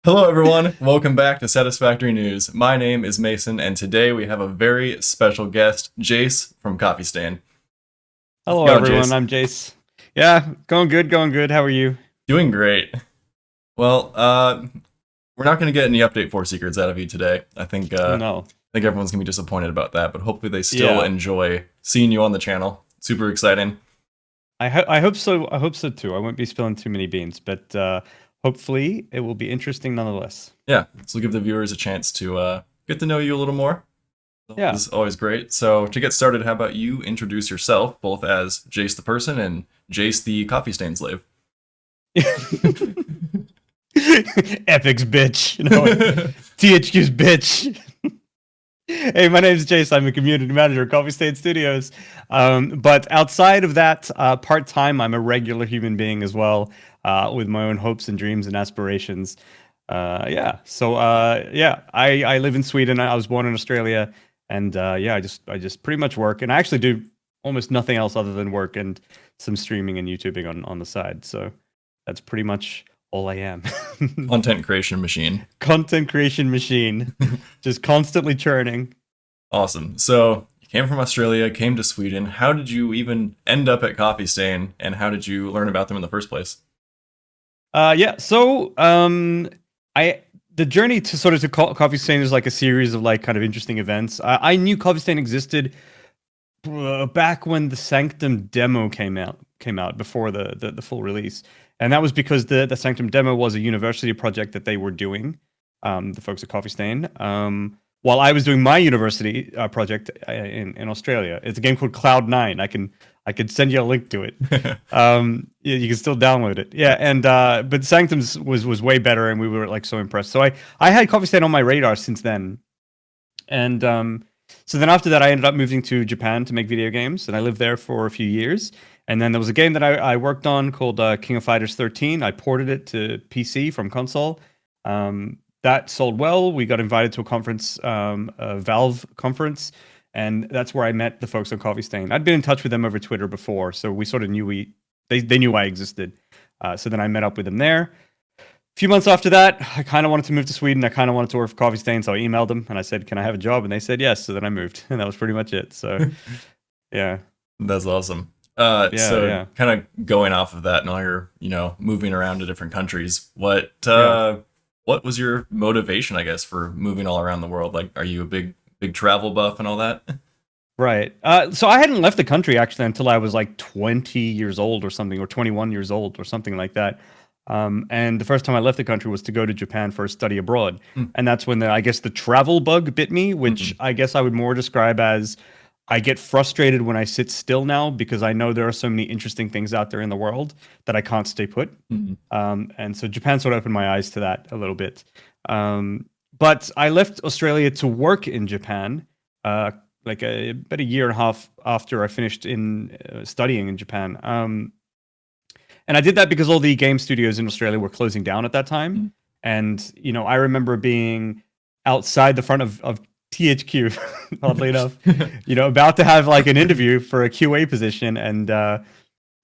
Hello, everyone. Welcome back to Satisfactory News. My name is Mason, and today we have a very special guest, Jace from Coffee Stain. How's it Hello, going, everyone. Jace? I'm Jace. Yeah, going good, going good. How are you? Doing great. Well, we're not going to get any Update 4 secrets out of you today. No. I think everyone's going to be disappointed about that, but hopefully they still Yeah, enjoy seeing you on the channel. Super exciting. I hope so. I hope so too. I won't be spilling too many beans, but hopefully it will be interesting nonetheless. Yeah, this will give the viewers a chance to get to know you a little more. Yeah. This is always great. So, to get started, how about you introduce yourself, both as Jace the person and Jace the Coffee Stain slave? Epic's bitch. THQ's bitch. Hey, my name's Jace. I'm a community manager at Coffee State Studios. But outside of that, part time, I'm a regular human being as well, with my own hopes and dreams and aspirations. Yeah. So yeah, I live in Sweden. I was born in Australia, and yeah, I just pretty much work, and I actually do almost nothing else other than work and some streaming and YouTubing on the side. So that's pretty much all I am. Content creation machine. Content creation machine, just constantly churning. Awesome. So, you came from Australia, came to Sweden. How did you even end up at Coffee Stain, and how did you learn about them in the first place? Yeah. So, I the journey to sort of to Coffee Stain is like a series of like kind of interesting events. I knew Coffee Stain existed back when the Sanctum demo came out before the full release, and that was because the Sanctum demo was a university project that they were doing, the folks at Coffee Stain. While I was doing my university project in Australia, it's a game called Cloud 9. I could send you a link to it. You can still download it. Yeah, and but Sanctum's was way better, and we were like so impressed. So I had Coffee Stain on my radar since then, and so then after that, I ended up moving to Japan to make video games, and I lived there for a few years. And then there was a game that I worked on called King of Fighters 13. I ported it to PC from console. That sold well. We got invited to a conference, a Valve conference, and that's where I met the folks on Coffee Stain. I'd been in touch with them over Twitter before, so we sort of knew they knew I existed. So then I met up with them there. A few months after that, I kind of wanted to move to Sweden. I kind of wanted to work for Coffee Stain, so I emailed them and I said, "Can I have a job?" And they said yes. So then I moved, and that was pretty much it. So yeah, That's awesome. yeah, So yeah, kind of going off of that, now you're, moving around to different countries. yeah. What was your motivation, I guess, for moving all around the world? Like, are you a big travel buff and all that? Right. So I hadn't left the country actually until I was like 20 years old or something, or 21 years old or something like that. And the first time I left the country was to go to Japan for a study abroad. Mm, And that's when I guess the travel bug bit me, which mhm, I guess I would more describe as I get frustrated when I sit still now because I know there are so many interesting things out there in the world that I can't stay put. mhm. And so Japan sort of opened my eyes to that a little bit. But I left Australia to work in Japan, uh, like about a year and a half after I finished in studying in Japan. And I did that because all the game studios in Australia were closing down at that time. Mm. And, I remember being outside the front of THQ, oddly enough, about to have like an interview for a QA position. And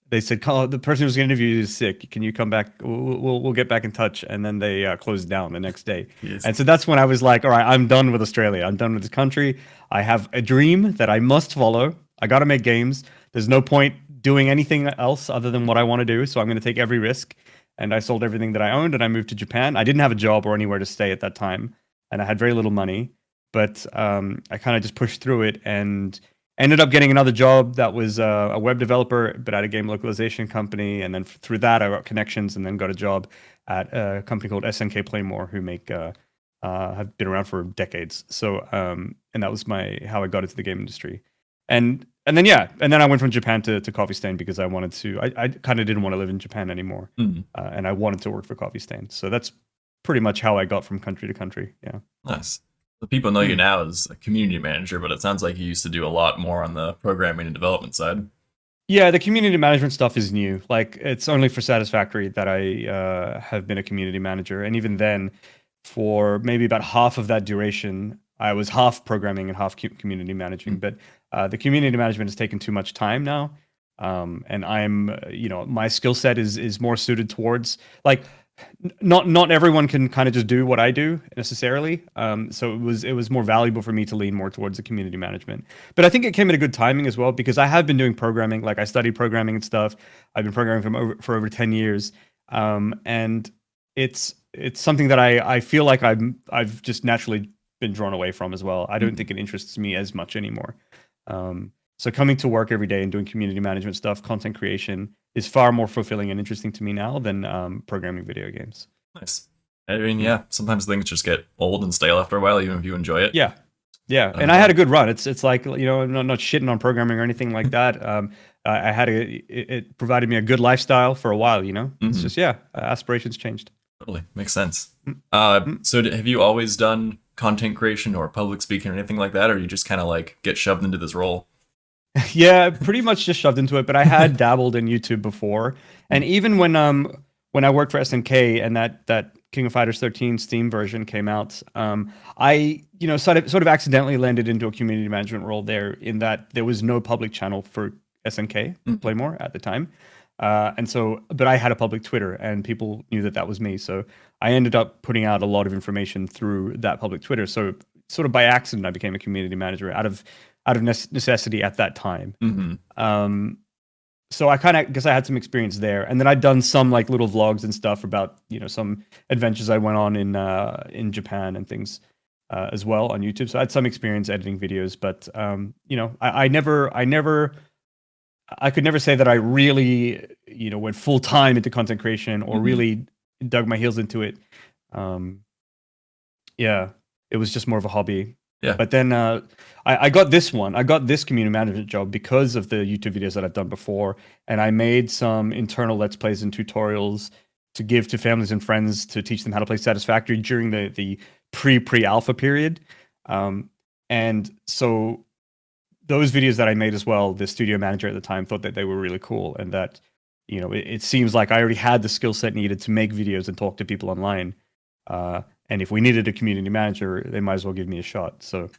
they said, the person who's going to interview you is sick. Can you come back? We'll get back in touch. And then they closed down the next day. Yes. And so that's when I was like, all right, I'm done with Australia. I'm done with this country. I have a dream that I must follow. I got to make games. There's no point doing anything else other than what I want to do. So I'm going to take every risk. And I sold everything that I owned and I moved to Japan. I didn't have a job or anywhere to stay at that time. And I had very little money. But I kind of just pushed through it and ended up getting another job that was a web developer, but at a game localization company. And then through that, I got connections and then got a job at a company called SNK Playmore, who make have been around for decades. So and that was how I got into the game industry. And then yeah, and then I went from Japan to Coffee Stain because I wanted to. I kind of didn't want to live in Japan anymore, Mhm. and I wanted to work for Coffee Stain. So that's pretty much how I got from country to country. Yeah. Nice. The people know you Hmm. now as a community manager, but it sounds like you used to do a lot more on the programming and development side. Yeah, the community management stuff is new. Like it's only for Satisfactory that I have been a community manager, and even then, for maybe about half of that duration, I was half programming and half community managing. Mm. But the community management has taken too much time now, and I'm my skill set is more suited towards like not everyone can kind of just do what I do necessarily. So it was more valuable for me to lean more towards the community management. But I think it came at a good timing as well because I have been doing programming. Like I studied programming and stuff. I've been programming for over 10 years, and it's something that I feel like I've just naturally been drawn away from as well. I don't think it interests me as much anymore. So coming to work every day and doing community management stuff, content creation is far more fulfilling and interesting to me now than programming video games. Nice. I mean, yeah, sometimes things just get old and stale after a while, even if you enjoy it. Yeah. And I had a good run. It's like, you know, I'm not shitting on programming or anything like that. I had it provided me a good lifestyle for a while, you know? It's just, aspirations changed. Totally. Makes sense. So have you always done content creation or public speaking or anything like that? Or you just kind of like get shoved into this role? Yeah, pretty much just shoved into it, but I had dabbled in YouTube before. And even when I worked for SNK and that King of Fighters 13 Steam version came out, I, you know, sort of accidentally landed into a community management role there in that there was no public channel for SNK Playmore at the time. And so, but I had a public Twitter and people knew that was me. So I ended up putting out a lot of information through that public Twitter. So sort of by accident, I became a community manager out of necessity at that time. So I kind of guess I had some experience there, and then I'd done some like little vlogs and stuff about, you know, some adventures I went on in Japan and things as well on YouTube. So I had some experience editing videos, but you know, I could never say that I really, you know, went full time into content creation or really dug my heels into it. Yeah, it was just more of a hobby. Yeah. But then I got this one. I got this community management job because of the YouTube videos that I've done before. And I made some internal Let's Plays and tutorials to give to families and friends to teach them how to play Satisfactory during the pre-alpha period. And so those videos that I made as well, the studio manager at the time thought that they were really cool. And that, you know, it seems like I already had the skill set needed to make videos and talk to people online. And if we needed a community manager, they might as well give me a shot. So,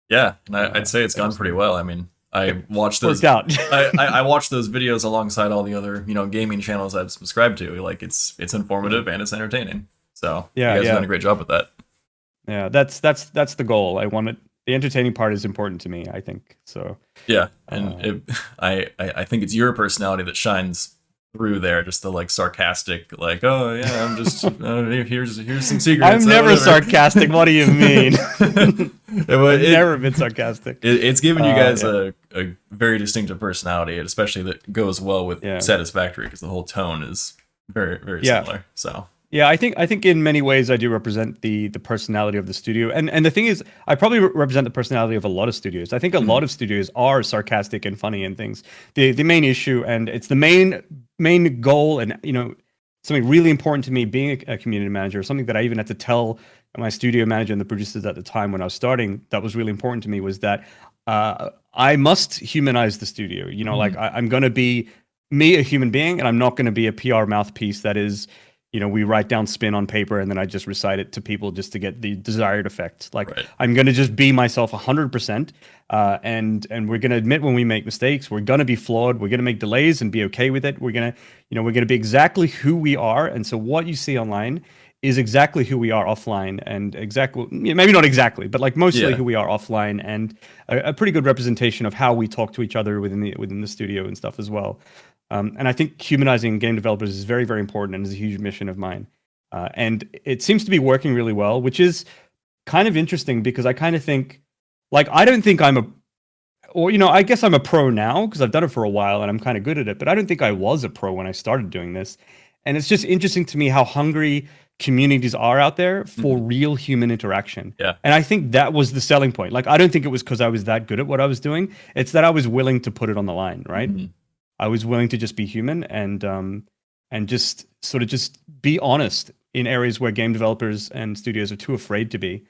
yeah, and I'd say it's gone pretty well. I mean, I watched those. Worked out. I watched those videos alongside all the other, you know, gaming channels I've subscribed to. Like, it's informative and it's entertaining. So you guys have done a great job with that. Yeah, that's the goal. I want it. The entertaining part is important to me, I think. So yeah, and I think it's your personality that shines through there, just the like sarcastic, like, oh yeah, I'm just here's some secrets. I'm never sarcastic. What do you mean? I've never been sarcastic. It's given you guys a very distinctive personality, especially that goes well with Satisfactory because the whole tone is very very similar. So yeah, I think in many ways I do represent the personality of the studio, and the thing is, I probably represent the personality of a lot of studios. I think a lot of studios are sarcastic and funny and things. The main issue, and it's the main goal, and you know, something really important to me being a community manager, something that I even had to tell my studio manager and the producers at the time when I was starting, that was really important to me, was that I must humanize the studio. You know, like I'm going to be me, a human being, and I'm not going to be a PR mouthpiece that is, you know, we write down spin on paper and then I just recite it to people just to get the desired effect. Like I'm going to just be myself 100%. And we're going to admit when we make mistakes. We're going to be flawed. We're going to make delays and be okay with it. We're going to, you know, we're going to be exactly who we are. And so what you see online is exactly who we are offline, and exactly, maybe not exactly, but like mostly who we are offline, and a pretty good representation of how we talk to each other within the studio and stuff as well. And I think humanizing game developers is very, very important and is a huge mission of mine. And it seems to be working really well, which is kind of interesting because I kind of think, like, I don't think I guess I'm a pro now because I've done it for a while and I'm kind of good at it, but I don't think I was a pro when I started doing this. And it's just interesting to me how hungry communities are out there for real human interaction. Yeah. And I think that was the selling point. Like, I don't think it was because I was that good at what I was doing. It's that I was willing to put it on the line, right? I was willing to just be human and just sort of just be honest in areas where game developers and studios are too afraid to be.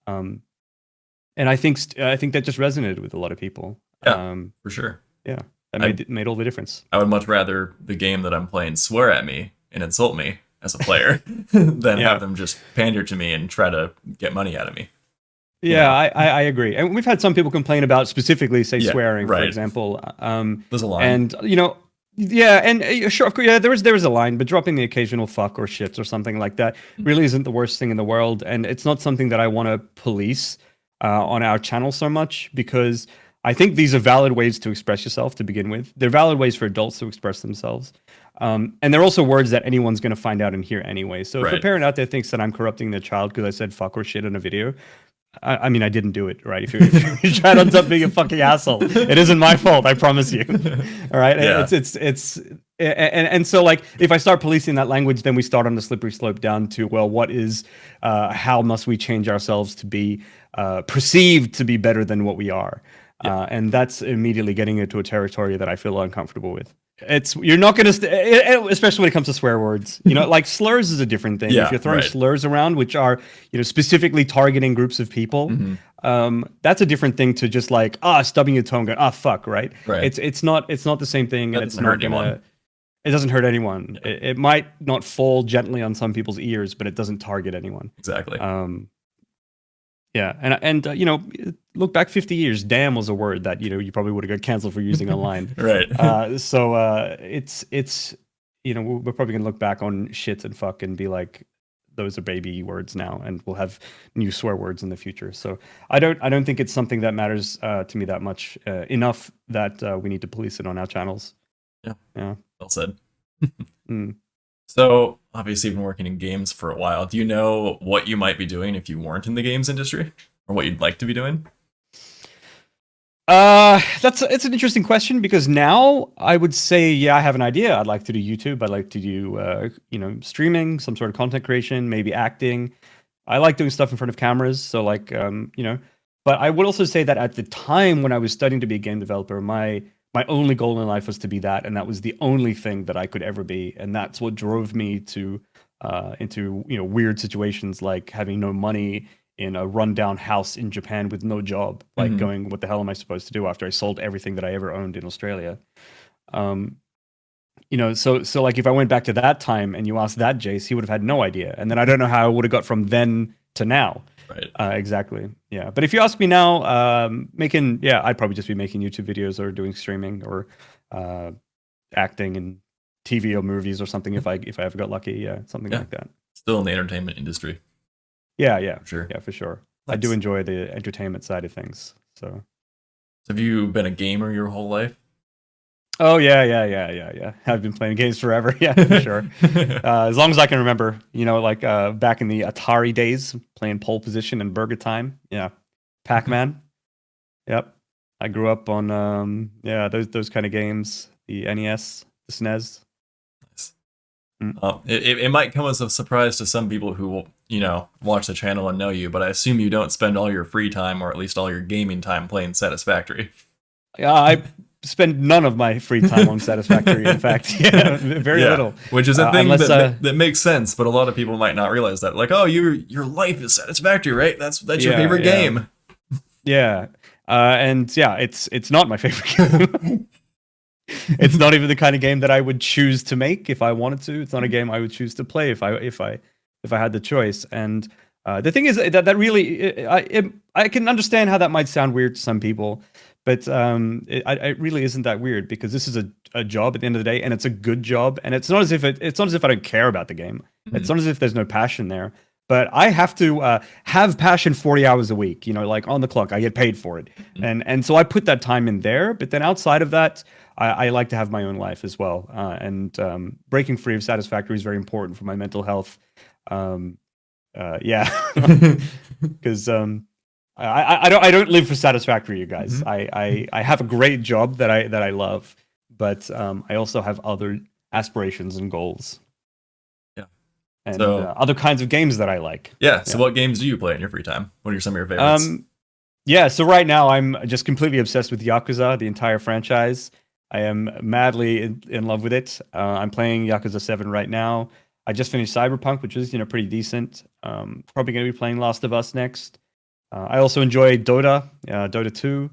And I think that just resonated with a lot of people. Yeah, for sure. Yeah, that made all the difference. I would much rather the game that I'm playing swear at me and insult me as a player than have them just pander to me and try to get money out of me. Yeah, I agree. And we've had some people complain about specifically, say, swearing, for example. There's a lot. And, you know, Yeah, and sure, of course, yeah, there is a line, but dropping the occasional fuck or shit or something like that really isn't the worst thing in the world, and it's not something that I want to police on our channel so much because I think these are valid ways to express yourself to begin with. They're valid ways for adults to express themselves, and they're also words that anyone's going to find out and hear anyway. So if a Right. parent out there thinks that I'm corrupting their child because I said fuck or shit in a video, I mean, I didn't do it, right? If your child ends up being a fucking asshole, it isn't my fault. I promise you. All right. Yeah. And so like, if I start policing that language, then we start on the slippery slope down to, well, what is, how must we change ourselves to be perceived to be better than what we are? And that's immediately getting into a territory that I feel uncomfortable with. You're not going to, especially when it comes to swear words, like slurs is a different thing. Yeah, if you're throwing right. slurs around, which are, specifically targeting groups of people, that's a different thing to just like, stubbing your toe and going, fuck, right? Right. It's not the same thing. That And it's doesn't not hurt gonna, anyone. it doesn't hurt anyone. It might not fall gently on some people's ears, but it doesn't target anyone. Exactly. Yeah, and look back 50 years. Damn was a word that you probably would have got canceled for using online. Right. So it's we're probably gonna look back on shit and fuck and be like, those are baby words now, and we'll have new swear words in the future. So I don't think it's something that matters to me that much enough that we need to police it on our channels. Yeah. Yeah. Well said. Mm. So, obviously, you've been working in games for a while. Do you know what you might be doing if you weren't in the games industry, or what you'd like to be doing? It's an interesting question because now I would say, yeah, I have an idea. I'd like to do YouTube. I'd like to do, streaming, some sort of content creation, maybe acting. I like doing stuff in front of cameras. So like, but I would also say that at the time when I was studying to be a game developer, my only goal in life was to be that, and that was the only thing that I could ever be, and that's what drove me to into weird situations like having no money in a rundown house in Japan with no job, like going, what the hell am I supposed to do after I sold everything that I ever owned in Australia? So like if I went back to that time and you asked that Jace, he would have had no idea, and then I don't know how I would have got from then to now. Right. Exactly. Yeah. But if you ask me now, I'd probably just be making YouTube videos or doing streaming or acting in TV or movies or something if I ever got lucky. Yeah, something like that. Still in the entertainment industry. Yeah. For sure. Yeah, for sure. Nice. I do enjoy the entertainment side of things. So have you been a gamer your whole life? Oh yeah. I've been playing games forever. Yeah, for sure. As long as I can remember, like back in the Atari days, playing Pole Position and Burger Time. Yeah, Pac-Man. Yep, I grew up on those kind of games. The NES, the SNES. Nice. It might come as a surprise to some people who watch the channel and know you, but I assume you don't spend all your free time, or at least all your gaming time, playing Satisfactory. Yeah, I spend none of my free time on Satisfactory. In fact, very little. Which is a thing that makes sense, but a lot of people might not realize that. Like, oh, your life is Satisfactory, right? That's your favorite game. Yeah, it's not my favorite game. It's not even the kind of game that I would choose to make if I wanted to. It's not a game I would choose to play if I had the choice. And the thing is that really, I can understand how that might sound weird to some people. But it really isn't that weird because this is a job at the end of the day, and it's a good job. And it's not as if I don't care about the game. It's not as if there's no passion there. But I have to have passion 40 hours a week. Like on the clock, I get paid for it, and so I put that time in there. But then outside of that, I like to have my own life as well. And breaking free of Satisfactory is very important for my mental health. Because I don't live for Satisfactory, you guys. I have a great job that I love, but I also have other aspirations and goals. Yeah, and other kinds of games that I like. Yeah. So what games do you play in your free time? What are some of your favorites? So right now I'm just completely obsessed with Yakuza, the entire franchise. I am madly in love with it. I'm playing Yakuza 7 right now. I just finished Cyberpunk, which is pretty decent. Probably going to be playing Last of Us next. I also enjoy Dota, Dota 2.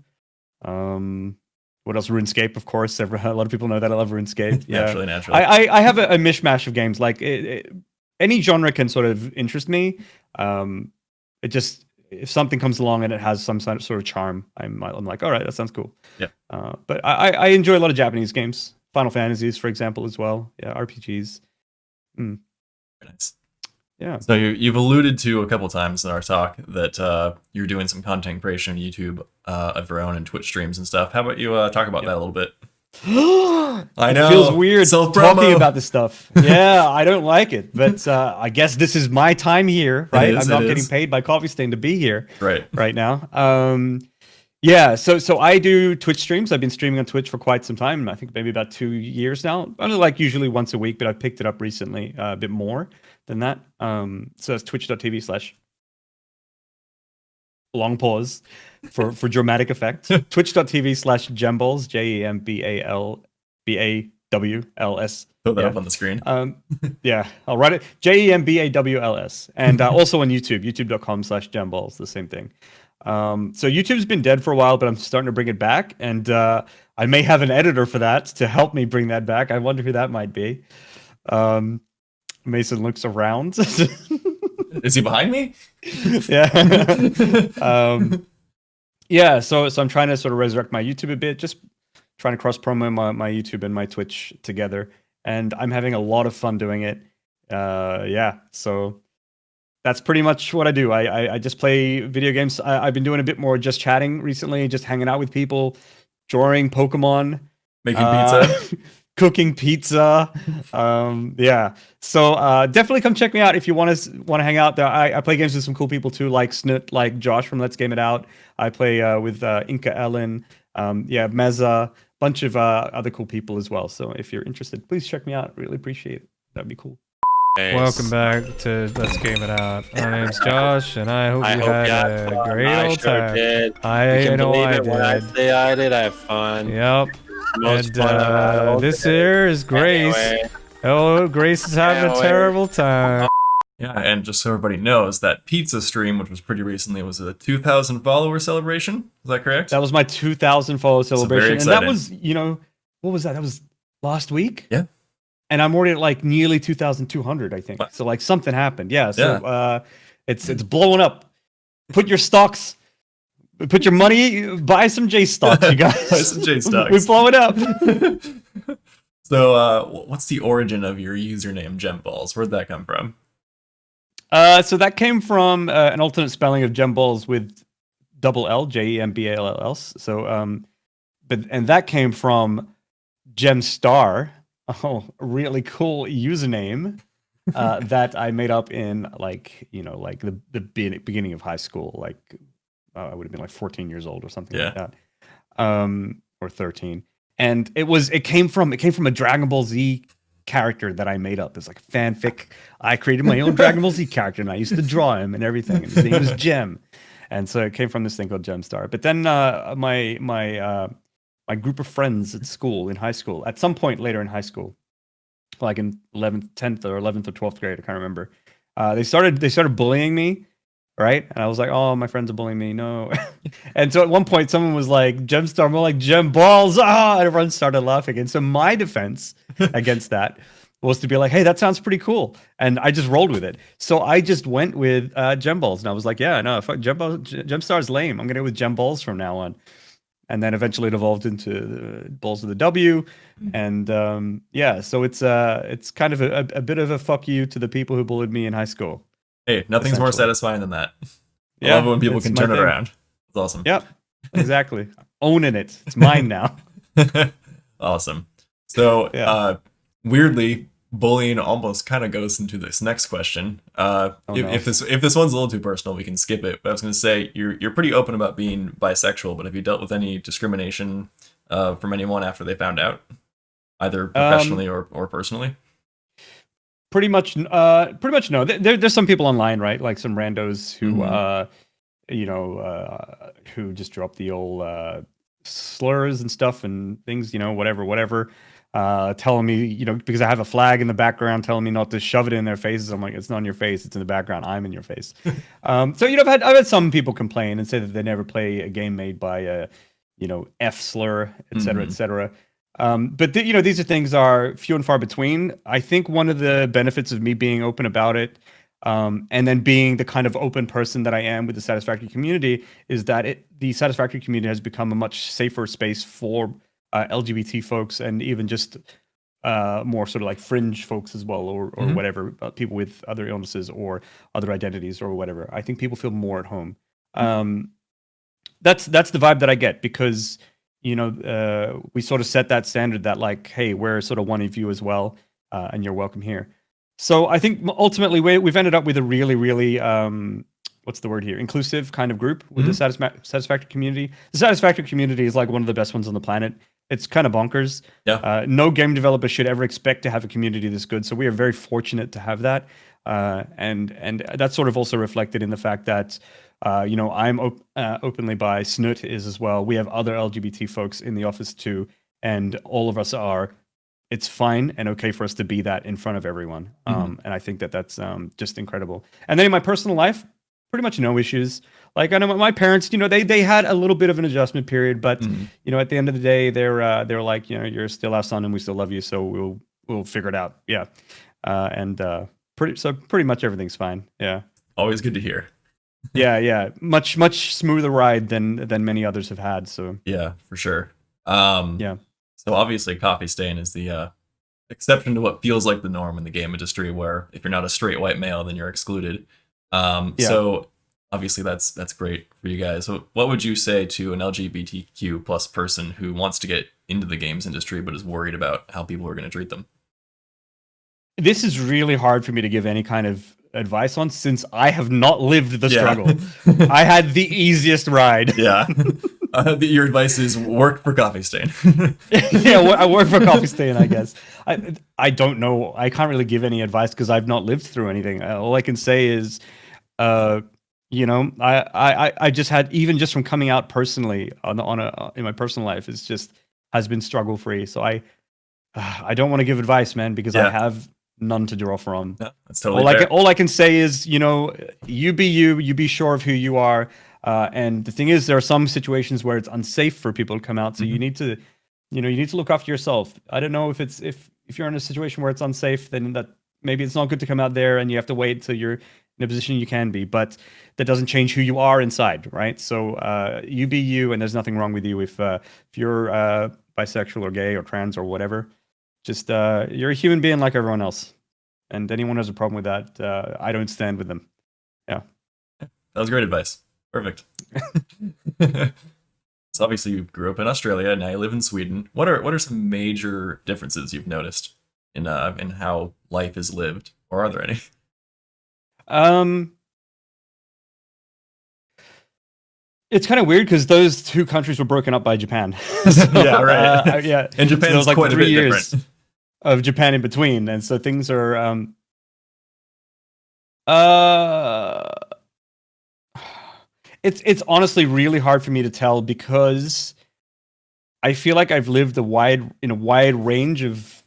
What else? RuneScape, of course. A lot of people know that I love RuneScape. Yeah. Naturally. I have a mishmash of games. Like any genre can sort of interest me. If something comes along and it has some sort of charm, I'm like, all right, that sounds cool. Yeah. But I enjoy a lot of Japanese games. Final Fantasies, for example, as well. Yeah, RPGs. Mm, Very nice. yeah. So you've alluded to a couple times in our talk that you're doing some content creation on YouTube of your own and Twitch streams and stuff. How about you talk about that a little bit? I It know. feels weird Self-promo. talking about this stuff. Yeah, I don't like it, but I guess this is my time here, right? I'm not getting paid by Coffee Stain to be here right now. Yeah, so I do Twitch streams. I've been streaming on Twitch for quite some time. I think maybe about 2 years now. Only like usually once a week, but I've picked it up recently a bit more than that. So it's twitch.tv/ long pause for dramatic effect. Twitch.tv/ Gemballs, JEMBALBAWLS. Throw that up on the screen. Yeah, I'll write it. JEMBAWLS. And also on YouTube, youtube.com/Gemballs, the same thing. So YouTube's been dead for a while, but I'm starting to bring it back. And I may have an editor for that to help me bring that back. I wonder who that might be. Mason looks around. Is he behind me? Yeah. Yeah, so I'm trying to sort of resurrect my YouTube a bit, just trying to cross promo my YouTube and my Twitch together, and I'm having a lot of fun doing it. Yeah, so that's pretty much what I do. I just play video games. I've been doing a bit more just chatting recently, just hanging out with people, drawing Pokemon, Making pizza. cooking pizza. Yeah, so definitely come check me out if you want to hang out there. I play games with some cool people too, like Snut, like Josh from Let's Game It Out. I play with Inca Ellen, yeah, Meza, bunch of other cool people as well. So if you're interested, please check me out. Really appreciate it. That'd be cool. Nice. Welcome back to Let's Game It Out. My name's Josh, and I hope you had a great old time. Did. I know I did. When I say I did, I have fun. Yep. Most And this here is Grace. Anyway. Oh, Grace is having a terrible time. Yeah, and just so everybody knows, that pizza stream, which was pretty recently, was a 2,000 follower celebration. Is that correct? That was my 2,000 follow celebration, and that exciting. was, what was that? That was last week. Yeah. And I'm already at like nearly 2,200, I think. What? So like something happened. Yeah. So it's blowing up. Put your stocks. Put your money. Buy some Jace stocks, you guys. Buy some Jace stocks. We blow it up. So, what's the origin of your username, Gemballs? Where'd that come from? So that came from an alternate spelling of Gemballs with double L, JEMBALLS. So, and that came from Gemstar. Oh, a really cool username that I made up in like the beginning of high school. Like I would have been like 14 years old or something like that, or 13. And it came from a Dragon Ball Z character that I made up. It's like fanfic. I created my own Dragon Ball Z character, and I used to draw him and everything. And his name was Gem, and so it came from this thing called Gemstar. But then my group of friends at school, in high school, at some point later in high school, like in 10th or 12th grade, I can't remember. They started bullying me, right? And I was like, oh, my friends are bullying me, no. And so at one point, someone was like, Gemstar, more like Gem Balls, and everyone started laughing. And so my defense against that was to be like, hey, that sounds pretty cool. And I just rolled with it. So I just went with Gem Balls, and I was like, yeah, no, fuck, Gemstar's lame. I'm gonna go with Gem Balls from now on. And then eventually it evolved into the Balls of the W, and yeah, so it's kind of a bit of a fuck you to the people who bullied me in high school. Hey, nothing's more satisfying than that. I Yeah, love it when people it's can my turn it thing. around. It's awesome. Yep, exactly. Owning it. It's mine now. Awesome. So, Yeah. weirdly, bullying almost kind of goes into this next question. If this one's a little too personal, we can skip it. But I was going to say you're pretty open about being bisexual, but have you dealt with any discrimination from anyone after they found out, either professionally or personally? Pretty much no. There's some people online, right? Like some randos who who just drop the old slurs and stuff and things, whatever. Telling me, because I have a flag in the background telling me not to shove it in their faces. I'm like, it's not in your face, it's in the background. I'm in your face. So I've had some people complain and say that they never play a game made by a F slur, et cetera, et cetera. But these things are few and far between. I think one of the benefits of me being open about it, and then being the kind of open person that I am with the Satisfactory community, is that the Satisfactory community has become a much safer space for LGBT folks, and even just more sort of like fringe folks as well, or whatever, people with other illnesses or other identities or whatever. I think people feel more at home. That's the vibe that I get, because we sort of set that standard that, like, hey, we're sort of one of you as well, and you're welcome here. So I think ultimately we've ended up with a really, really what's the word here? Inclusive kind of group with the Satisfactory community. The Satisfactory community is like one of the best ones on the planet. It's kind of bonkers. Yeah. No game developer should ever expect to have a community this good. So we are very fortunate to have that. And that's sort of also reflected in the fact that, I'm openly bi, Snut is as well. We have other LGBT folks in the office too. And all of us are. It's fine and okay for us to be that in front of everyone. And I think that that's just incredible. And then in my personal life, pretty much no issues. Like, I know my parents, they had a little bit of an adjustment period, but at the end of the day, they're like, you're still our son and we still love you, so we'll figure it out. Yeah, pretty much everything's fine. Yeah, always good to hear. yeah, much smoother ride than many others have had. So yeah, for sure. Yeah. So obviously, coffee stain is the exception to what feels like the norm in the game industry, where if you're not a straight white male, then you're excluded. So obviously that's great for you guys. So what would you say to an LGBTQ plus person who wants to get into the games industry but is worried about how people are going to treat them? This is really hard for me to give any kind of advice on, since I have not lived the struggle. I had the easiest ride. Yeah. Your advice is work for Coffee Stain. Yeah, I work for Coffee Stain, I guess. I don't know. I can't really give any advice because I've not lived through anything. All I can say is, I just had, even just from coming out personally in my personal life, has been struggle free. So I don't want to give advice, man, because I have none to draw from. Yeah, that's totally fair. All I can say is, you be you be sure of who you are. And the thing is, there are some situations where it's unsafe for people to come out. So you need to look after yourself. I don't know if you're in a situation where it's unsafe, then that maybe it's not good to come out there and you have to wait till you're in a position you can be, but that doesn't change who you are inside, right? So you be you, and there's nothing wrong with you if you're bisexual or gay or trans or whatever. Just you're a human being like everyone else, and anyone who has a problem with that, I don't stand with them. Yeah, that was great advice. Perfect. So obviously you grew up in Australia, now you live in Sweden. What are some major differences you've noticed in how life is lived, or are there any? It's kind of weird because those two countries were broken up by Japan. So, yeah, right. Yeah, and Japan's so was like quite 3 a bit years different of Japan in between, and so things are it's honestly really hard for me to tell, because I feel like I've lived in a wide range of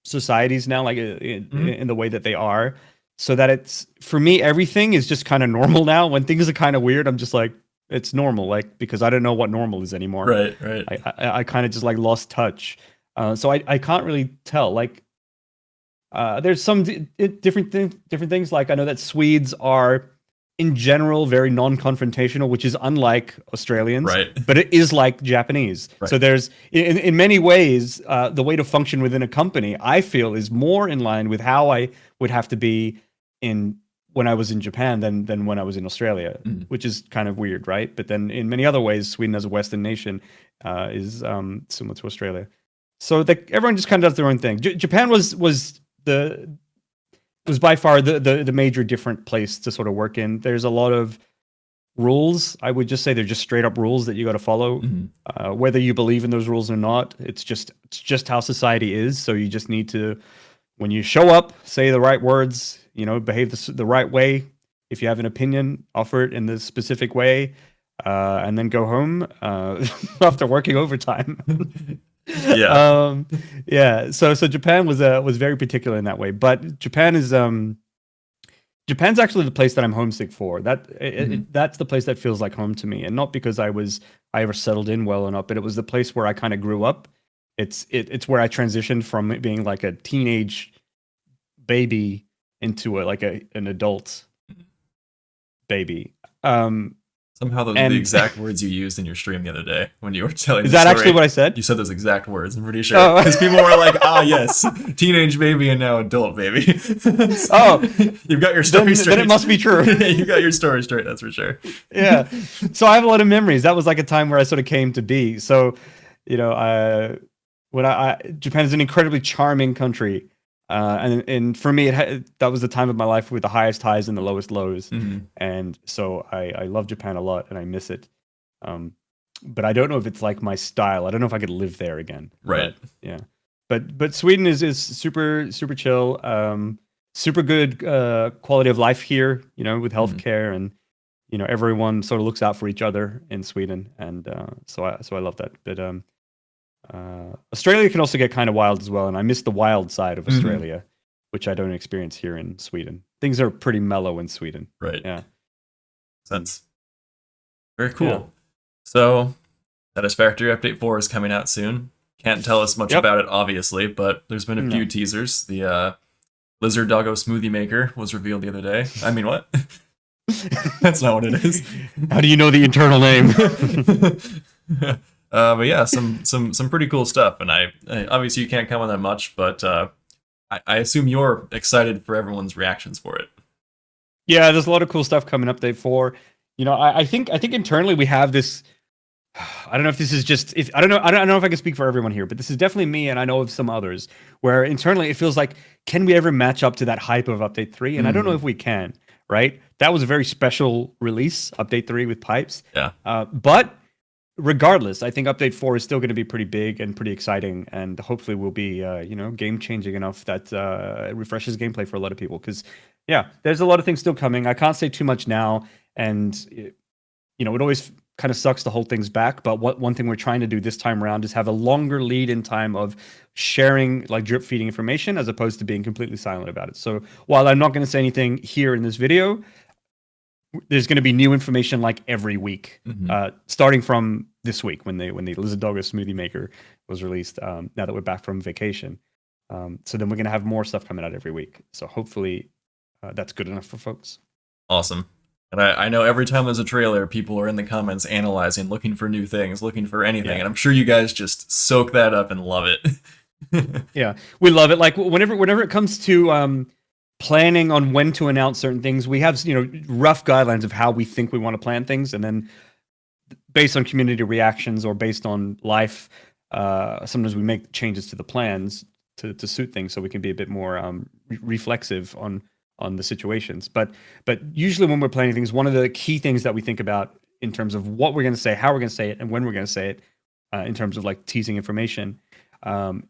societies now, like in the way that they are, so that it's, for me, everything is just kind of normal now. When things are kind of weird, I'm just like, it's normal, like, because I don't know what normal is anymore. Right. I kind of just like lost touch. So I can't really tell. Like, there's some different things. Like, I know that Swedes are, in general, very non-confrontational, which is unlike Australians. Right. But it is like Japanese. Right. So there's, in many ways, the way to function within a company, I feel, is more in line with how I would have to be when I was in Japan than when I was in Australia, which is kind of weird, right? But then in many other ways, Sweden as a Western nation is similar to Australia. So everyone just kind of does their own thing. Japan was by far the major different place to sort of work in. There's a lot of rules. I would just say they're just straight up rules that you got to follow, whether you believe in those rules or not. It's just how society is. So you just need to, when you show up, say the right words, behave the right way. If you have an opinion, offer it in the specific way, and then go home after working overtime. Yeah. Yeah. So Japan was very particular in that way, but Japan's actually the place that I'm homesick for. That's the place that feels like home to me, and not because I ever settled in well or not, but it was the place where I kind of grew up. It's where I transitioned from being like a teenage baby into an adult baby. So Somehow those are the exact words you used in your stream the other day when you were telling. Is that actually what I said? You said those exact words. I'm pretty sure because people were like, "Ah, yes, teenage baby and now adult baby." So, you've got your story straight. Then it must be true. You got your story straight. That's for sure. Yeah. So I have a lot of memories. That was like a time where I sort of came to be. So, you know, Japan is an incredibly charming country. And for me, that was the time of my life with the highest highs and the lowest lows. And so I love Japan a lot and I miss it. But I don't know if it's like my style. I don't know if I could live there again. Right. But, yeah. But Sweden is super chill. Super good quality of life here, you know, with healthcare and, you know, everyone sort of looks out for each other in Sweden. And so I love that. But Australia can also get kind of wild as well, and I miss the wild side of Australia, which I don't experience here in Sweden. Things are pretty mellow in Sweden. Right. Yeah. Sense. Very cool. Yeah. So, Satisfactory Update 4 is coming out soon. Can't tell us much about it, obviously, but there's been a few teasers. The Lizard Doggo Smoothie Maker was revealed the other day. I mean, what? That's not what it is. How do you know the internal name? But yeah, some pretty cool stuff, and I obviously you can't comment on that much, but I assume you're excited for everyone's reactions for it. Yeah, there's a lot of cool stuff coming up. Update 4. You know, I think internally we have this. I don't know if this is just I don't know if I can speak for everyone here, but this is definitely me, and I know of some others where internally it feels like, can we ever match up to that hype of Update 3? And I don't know if we can. Right? That was a very special release, Update 3 with pipes. Yeah. But regardless, I think Update 4 is still going to be pretty big and pretty exciting, and hopefully will be, you know, game-changing enough that it refreshes gameplay for a lot of people. Because, yeah, there's a lot of things still coming. I can't say too much now, and, you know, it always kind of sucks to hold things back, but one thing we're trying to do this time around is have a longer lead in time of sharing, like drip feeding information, as opposed to being completely silent about it. So while I'm not going to say anything here in this video, there's going to be new information like every week, starting from this week when the Lizard Doggo Smoothie Maker was released. Now that we're back from vacation, so then we're going to have more stuff coming out every week. So hopefully that's good enough for folks. Awesome. And I know every time there's a trailer, people are in the comments analyzing, looking for new things, looking for anything, and I'm sure you guys just soak that up and love it. Yeah, we love it. Like whenever it comes to planning on when to announce certain things, we have, you know, rough guidelines of how we think we want to plan things, and then based on community reactions or based on life, sometimes we make changes to the plans to suit things so we can be a bit more reflexive on the situations. But usually when we're planning things, one of the key things that we think about in terms of what we're going to say, how we're going to say it, and when we're going to say it, in terms of like teasing information,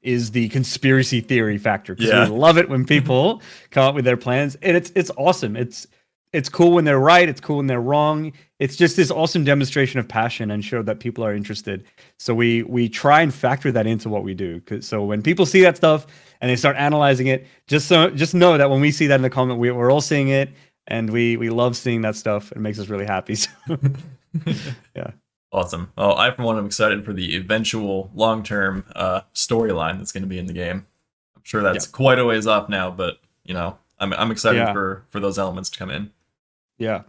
is the conspiracy theory factor. Because we love it when people come up with their plans, and it's awesome. It's cool when they're right. It's cool when they're wrong. It's just this awesome demonstration of passion and show that people are interested. So we try and factor that into what we do. So when people see that stuff and they start analyzing it, just know that when we see that in the comment, we're all seeing it, and we love seeing that stuff. It makes us really happy. So, yeah. Awesome. Well, I, for one, am excited for the eventual long-term storyline that's going to be in the game. I'm sure that's quite a ways off now, but, you know, I'm excited for those elements to come in. Yeah.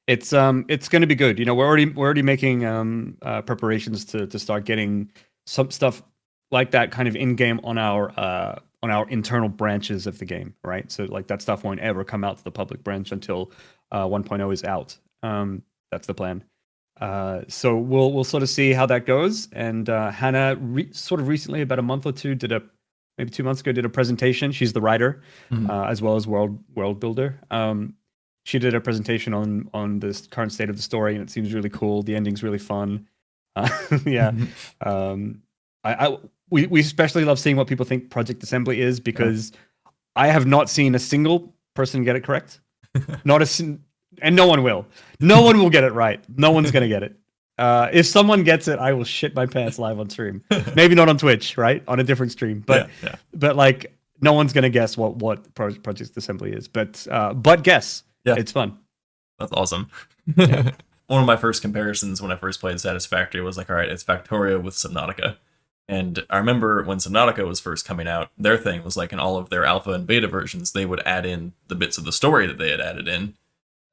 It's going to be good. You know, we're already making preparations to start getting some stuff like that kind of in-game on our internal branches of the game, right? So like that stuff won't ever come out to the public branch until 1.0 is out. That's the plan. So we'll sort of see how that goes. And Hannah sort of recently, about a month or two, maybe 2 months ago, did a presentation. She's the writer, as well as world builder. She did a presentation on the current state of the story, and it seems really cool. The ending's really fun. Yeah. We especially love seeing what people think Project Assembly is, because I have not seen a single person get it correct. And no one will. No one will get it right. No one's going to get it. If someone gets it, I will shit my pants live on stream. Maybe not on Twitch, right? On a different stream. But like, no one's going to guess what Project Assembly is. But guess. Yeah. It's fun. That's awesome. One of my first comparisons when I first played Satisfactory was like, all right, it's Factorio with Subnautica. And I remember when Subnautica was first coming out, their thing was like in all of their alpha and beta versions, they would add in the bits of the story that they had added in.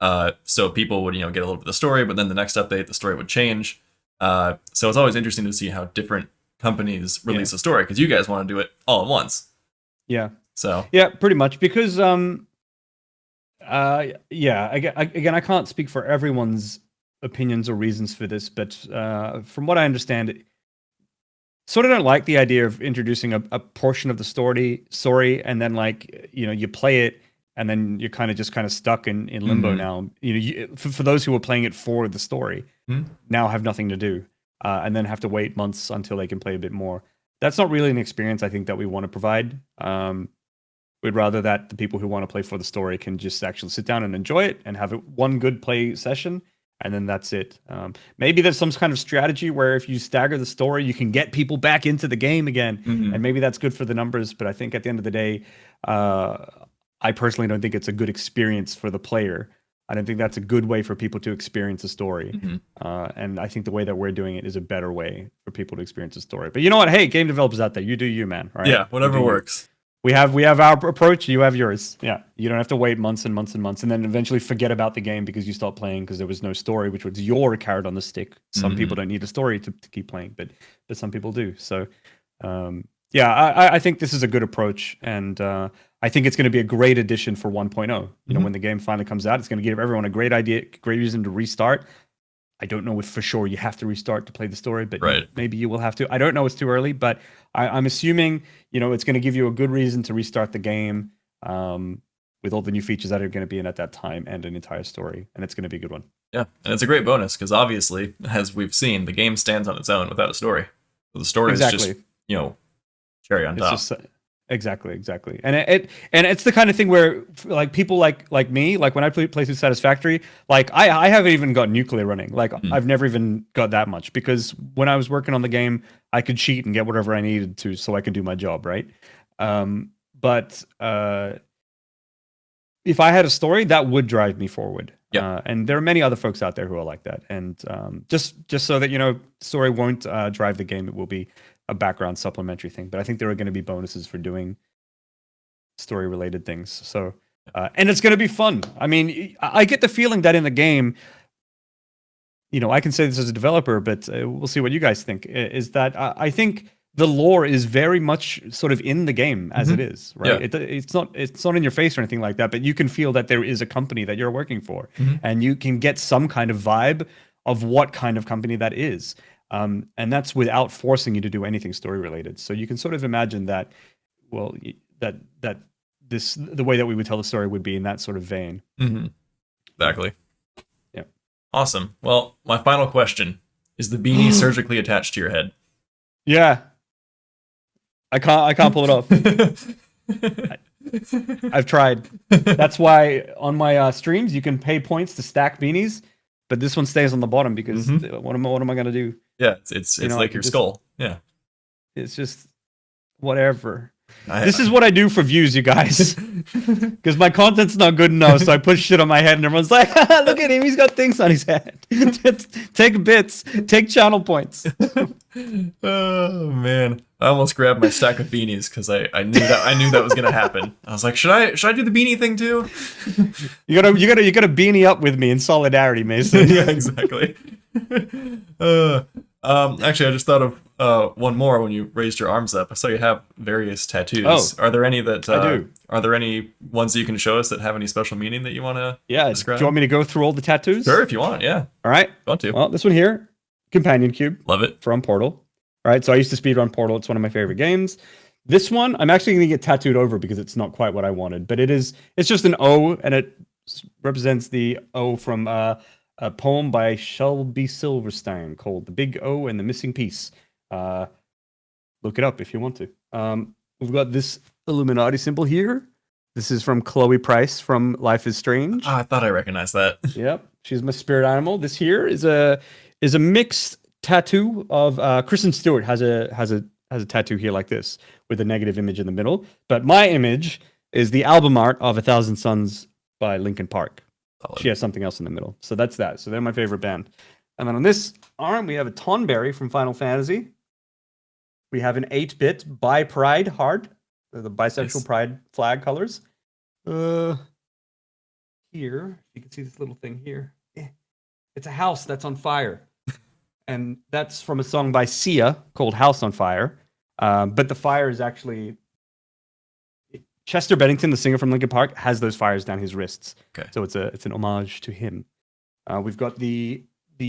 So people would, get a little bit of the story, but then the next update, the story would change. So it's always interesting to see how different companies release a story, because you guys want to do it all at once. Yeah. So yeah, pretty much, because again, I can't speak for everyone's opinions or reasons for this, but from what I understand, sort of don't like the idea of introducing a portion of the story, and then you play it, and then you're kind of stuck in limbo now. For those who are playing it for the story, now have nothing to do, and then have to wait months until they can play a bit more. That's not really an experience I think that we want to provide. We'd rather that the people who want to play for the story can just actually sit down and enjoy it and have one good play session, and then that's it. Maybe there's some kind of strategy where if you stagger the story, you can get people back into the game again, and maybe that's good for the numbers. But I think at the end of the day, I personally don't think it's a good experience for the player. I don't think that's a good way for people to experience a story. And I think the way that we're doing it is a better way for people to experience a story. But you know what? Hey, game developers out there, you do you, man. Right? Yeah, whatever works. We have our approach. You have yours. Yeah, you don't have to wait months and months and months, and then eventually forget about the game because you stopped playing because there was no story, which was your carrot on the stick. Some people don't need a story to keep playing, but some people do. So, I think this is a good approach, and I think it's going to be a great addition for 1.0. When the game finally comes out, it's going to give everyone a great idea, great reason to restart. I don't know if for sure you have to restart to play the story, but maybe you will have to. I don't know. It's too early, but I'm assuming, it's going to give you a good reason to restart the game with all the new features that are going to be in at that time and an entire story. And it's going to be a good one. Yeah, and it's a great bonus because obviously, as we've seen, the game stands on its own without a story. So the story is just, cherry on top. Exactly. And it's the kind of thing where people like me, when I play through Satisfactory, I haven't even got nuclear running. I've never even got that much, because when I was working on the game, I could cheat and get whatever I needed to so I could do my job, right? But if I had a story, that would drive me forward. And there are many other folks out there who are like that. And just so that story won't drive the game, it will be a background supplementary thing. But I think there are going to be bonuses for doing story related things. So and it's going to be fun. I mean, I get the feeling that in the game, I can say this as a developer, but we'll see what you guys think, is that I think the lore is very much sort of in the game as it is, right? It's not in your face or anything like that, but you can feel that there is a company that you're working for, and you can get some kind of vibe of what kind of company that is. And that's without forcing you to do anything story related. So you can sort of imagine that, that the way that we would tell the story would be in that sort of vein. Exactly. Yeah. Awesome. Well, my final question is: the beanie surgically attached to your head? Yeah. I can't pull it off. I've tried. That's why on my streams you can pay points to stack beanies, but this one stays on the bottom because what am I gonna do? Yeah, it's like your skull. Yeah, it's just whatever. This is what I do for views, you guys, because my content's not good enough. So I put shit on my head, and everyone's like, "Look at him, he's got things on his head." Take bits, take channel points. Oh man, I almost grabbed my stack of beanies because I knew that was gonna happen. I was like, should I do the beanie thing too? You gotta beanie up with me in solidarity, Mason. Yeah, exactly. Actually, I just thought of one more when you raised your arms up. I saw you have various tattoos. Oh, are there any that I do? Are there any ones that you can show us that have any special meaning that you want to describe? Do you want me to go through all the tattoos? Sure, if you want. Yeah. All right. Want to? Well, this one here, Companion Cube. Love it. From Portal. All right. So I used to speedrun Portal. It's one of my favorite games. This one, I'm actually going to get tattooed over because it's not quite what I wanted, but it's just an O, and it represents the O from a poem by Shelby Silverstein called "The Big O and the Missing Piece." Look it up if you want to. We've got this Illuminati symbol here. This is from Chloe Price from Life is Strange. Oh, I thought I recognized that. Yep, she's my spirit animal. This here is a mixed tattoo of Kristen Stewart has a tattoo here like this with a negative image in the middle. But my image is the album art of 1,000 Suns by Linkin Park. Solid. She has something else in the middle. So that's that. So they're my favorite band. And then on this arm, we have a Tonberry from Final Fantasy. We have an 8-bit Bi Pride heart, the bisexual pride flag colors. here. You can see this little thing here. It's a house that's on fire. And that's from a song by Sia called House on Fire. But the fire is actually... Chester Bennington, the singer from Linkin Park, has those fires down his wrists. Okay. So it's an homage to him. We've got the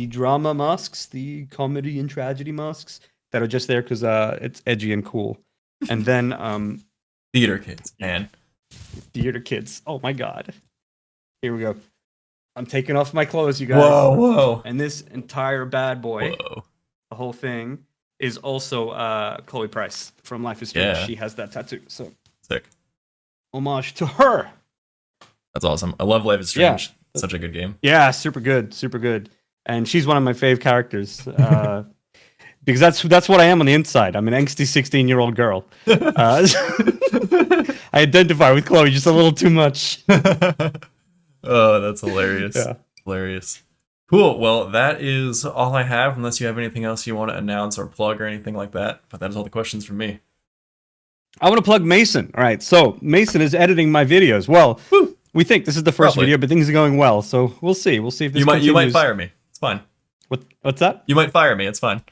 drama masks, the comedy and tragedy masks that are just there because it's edgy and cool. And then... Theater kids, man. Theater kids. Oh my god. Here we go. I'm taking off my clothes, you guys. Whoa. And this entire bad boy, Whoa. the whole thing, is also Chloe Price from Life is Strange. Yeah. She has that tattoo. So Sick. homage to her. That's awesome. I love Life is Strange. Such a good game. Yeah, super good, super good. And she's one of my fave characters. Because that's what I am on the inside. I'm an angsty 16-year-old girl. I identify with Chloe just a little too much. Oh, that's hilarious. Yeah. Hilarious. Cool. Well, that is all I have, unless you have anything else you want to announce or plug or anything like that. But that is all the questions from me. I want to plug Mason. All right, so Mason is editing my videos. Well, we think this is the first Probably. video, but things are going well. So we'll see. We'll see if this You might continues. fire me. It's fine. What's that? You might fire me. It's fine.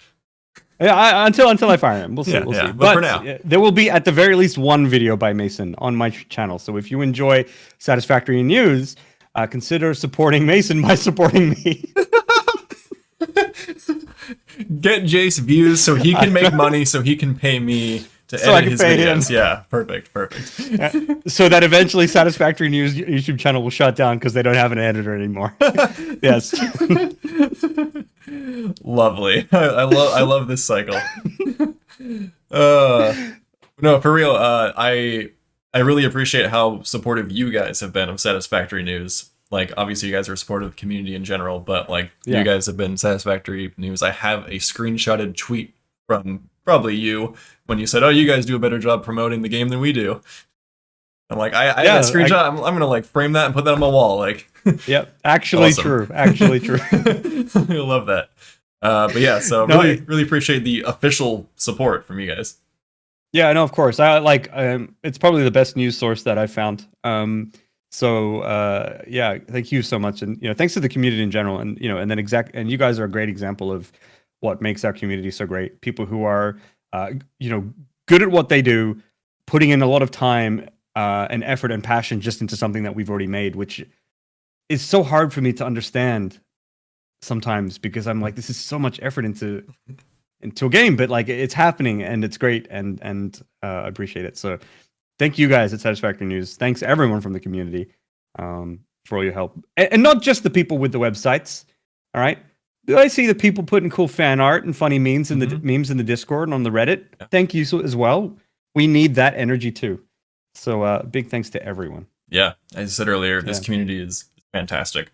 Yeah, until I fire him, we'll see. Yeah, We'll yeah. see. But for now. There will be at the very least one video by Mason on my channel. So if you enjoy Satisfactory News, consider supporting Mason by supporting me. Get Jace views so he can make money, so he can pay me to So I edit can his pay videos. him. Yeah, perfect. So that eventually Satisfactory News YouTube channel will shut down because they don't have an editor anymore. Yes. Lovely. I love this cycle. No, for real. I really appreciate how supportive you guys have been of Satisfactory News. Like, obviously, you guys are supportive of the community in general, but like, you guys have been Satisfactory News. I have a screenshotted tweet from probably you when you said, "Oh, you guys do a better job promoting the game than we do." I'm like, I have that screenshot. I'm gonna like frame that and put that on my wall. Like, yep, actually awesome. true. Actually true. I love that. But yeah, so No, really appreciate the official support from you guys. Yeah, no, of course. I like it's probably the best news source that I've found. So yeah, thank you so much, and thanks to the community in general, and and then and you guys are a great example of what makes our community so great. People who are good at what they do, putting in a lot of time and effort and passion just into something that we've already made, which is so hard for me to understand sometimes because I'm like, this is so much effort into a game, but like it's happening and it's great, and I appreciate it. So thank you guys at Satisfactory News. Thanks everyone from the community for all your help, and not just the people with the websites. All right, I see the people putting cool fan art and funny memes in the memes in the Discord and on the Reddit. Yeah. Thank you as well. We need that energy too. So big thanks to everyone. Yeah, as I said earlier, this community is fantastic.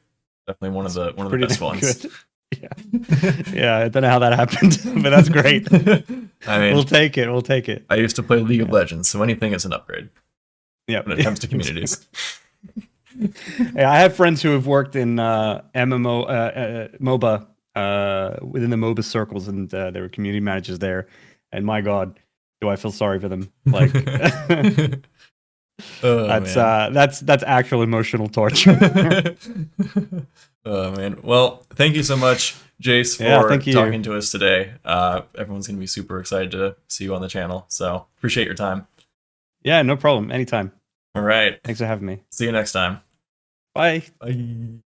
Definitely one of the best ones. Good. Yeah, I don't know how that happened, but that's great. I mean, we'll take it. We'll take it. I used to play League of Legends, so anything is an upgrade. Yeah, when it comes to communities. Yeah, I have friends who have worked in MOBA within the MOBA circles, and they were community managers there. And my God, do I feel sorry for them? Like, that's actual emotional torture. Oh man. Well, thank you so much, Jace, for talking to us today. Everyone's gonna be super excited to see you on the channel. So appreciate your time. Yeah, no problem. Anytime. All right. Thanks for having me. See you next time. Bye. Bye.